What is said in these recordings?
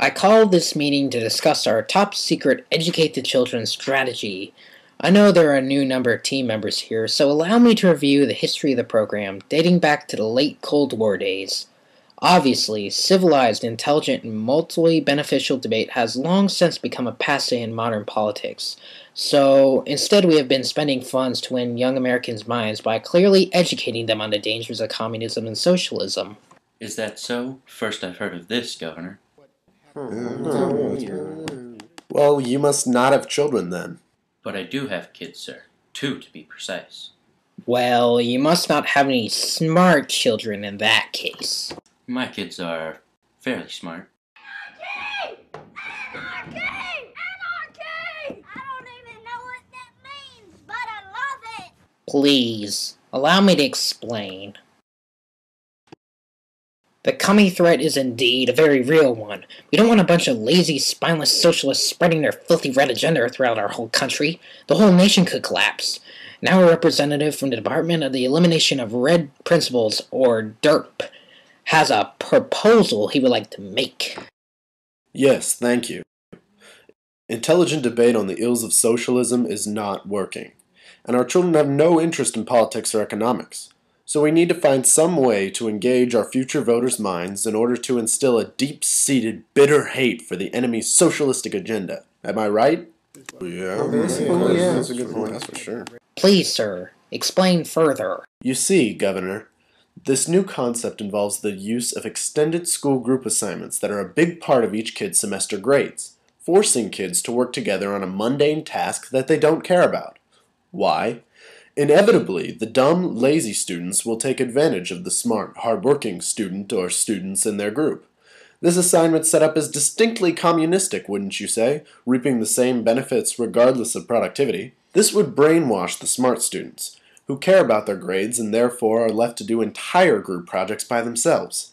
I called this meeting to discuss our top secret Educate the Children strategy. I know there are a new number of team members here, so allow me to review the history of the program dating back to the late Cold War days. Obviously, civilized, intelligent, and multiply beneficial debate has long since become a passe in modern politics. So, instead, we have been spending funds to win young Americans' minds by clearly educating them on the dangers of communism and socialism. Is that so? First I've heard of this, Governor. Well, you must not have children then. But I do have kids, sir. 2 to be precise. Well, you must not have any smart children in that case. My kids are fairly smart. Anarchy! Anarchy! Anarchy! I don't even know what that means, but I love it! Please, allow me to explain. The coming threat is indeed a very real one. We don't want a bunch of lazy, spineless socialists spreading their filthy red agenda throughout our whole country. The whole nation could collapse. Now a representative from the Department of the Elimination of Red Principles, or DERP, has a proposal he would like to make. Yes, thank you. Intelligent debate on the ills of socialism is not working, and our children have no interest in politics or economics. So we need to find some way to engage our future voters' minds in order to instill a deep-seated, bitter hate for the enemy's socialistic agenda. Am I right? Yeah, that's a good point, that's for sure. Please, sir, explain further. You see, Governor, this new concept involves the use of extended school group assignments that are a big part of each kid's semester grades, forcing kids to work together on a mundane task that they don't care about. Why? Inevitably, the dumb, lazy students will take advantage of the smart, hard-working student or students in their group. This assignment setup is distinctly communistic, wouldn't you say, reaping the same benefits regardless of productivity. This would brainwash the smart students, who care about their grades and therefore are left to do entire group projects by themselves,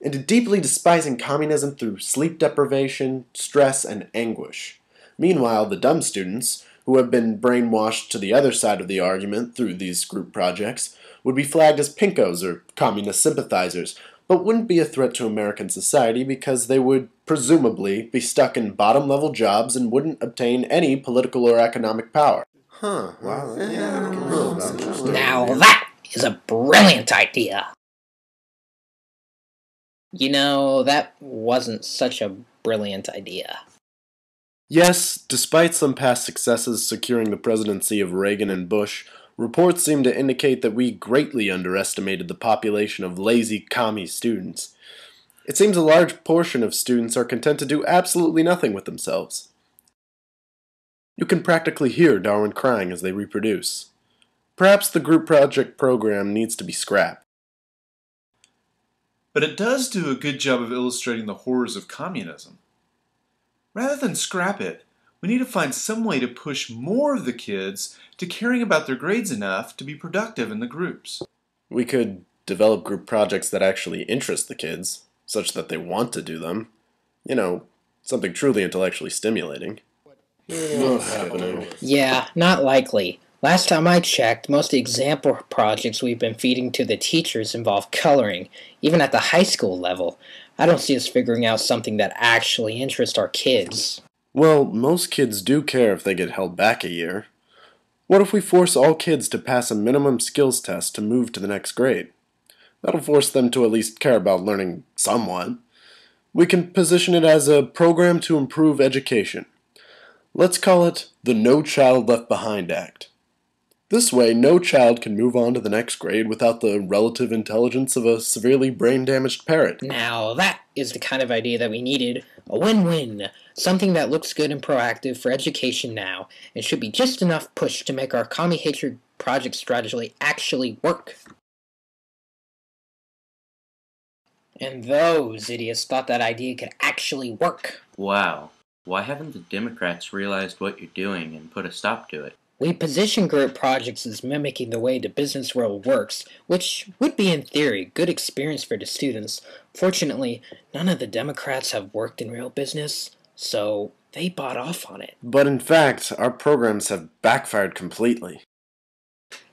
into deeply despising communism through sleep deprivation, stress, and anguish. Meanwhile, the dumb students, who have been brainwashed to the other side of the argument through these group projects, would be flagged as pinkos or communist sympathizers, but wouldn't be a threat to American society because they would, presumably, be stuck in bottom-level jobs and wouldn't obtain any political or economic power. Huh, wow. Now that is a brilliant idea. You know, that wasn't such a brilliant idea. Yes, despite some past successes securing the presidency of Reagan and Bush, reports seem to indicate that we greatly underestimated the population of lazy commie students. It seems a large portion of students are content to do absolutely nothing with themselves. You can practically hear Darwin crying as they reproduce. Perhaps the group project program needs to be scrapped. But it does do a good job of illustrating the horrors of communism. Rather than scrap it, we need to find some way to push more of the kids to caring about their grades enough to be productive in the groups. We could develop group projects that actually interest the kids, such that they want to do them. You know, something truly intellectually stimulating. Not happening. Yeah, not likely. Last time I checked, most of the example projects we've been feeding to the teachers involve coloring, even at the high school level. I don't see us figuring out something that actually interests our kids. Well, most kids do care if they get held back a year. What if we force all kids to pass a minimum skills test to move to the next grade? That'll force them to at least care about learning somewhat. We can position it as a program to improve education. Let's call it the No Child Left Behind Act. This way, no child can move on to the next grade without the relative intelligence of a severely brain-damaged parrot. Now that is the kind of idea that we needed. A win-win. Something that looks good and proactive for education now, and should be just enough push to make our commie hatred project strategy actually work. And those idiots thought that idea could actually work. Wow. Why haven't the Democrats realized what you're doing and put a stop to it? We position group projects as mimicking the way the business world works, which would be in theory good experience for the students. Fortunately, none of the Democrats have worked in real business, so they bought off on it. But in fact, our programs have backfired completely.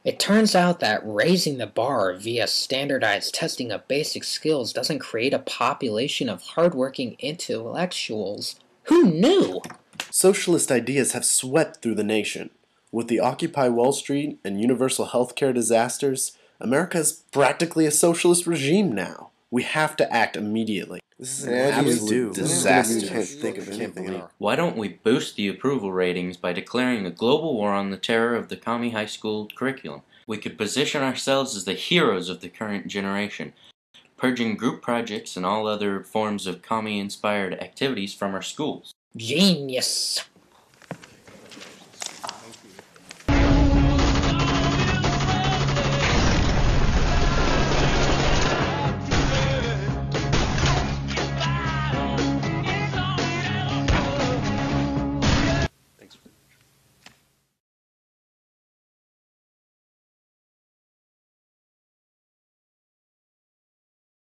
It turns out that raising the bar via standardized testing of basic skills doesn't create a population of hardworking intellectuals. Who knew? Socialist ideas have swept through the nation. With the Occupy Wall Street and universal healthcare disasters, America is practically a socialist regime now. We have to act immediately. This is an absolute disaster. Can't think of anything. Why don't we boost the approval ratings by declaring a global war on the terror of the commie high school curriculum? We could position ourselves as the heroes of the current generation, purging group projects and all other forms of commie-inspired activities from our schools. Genius!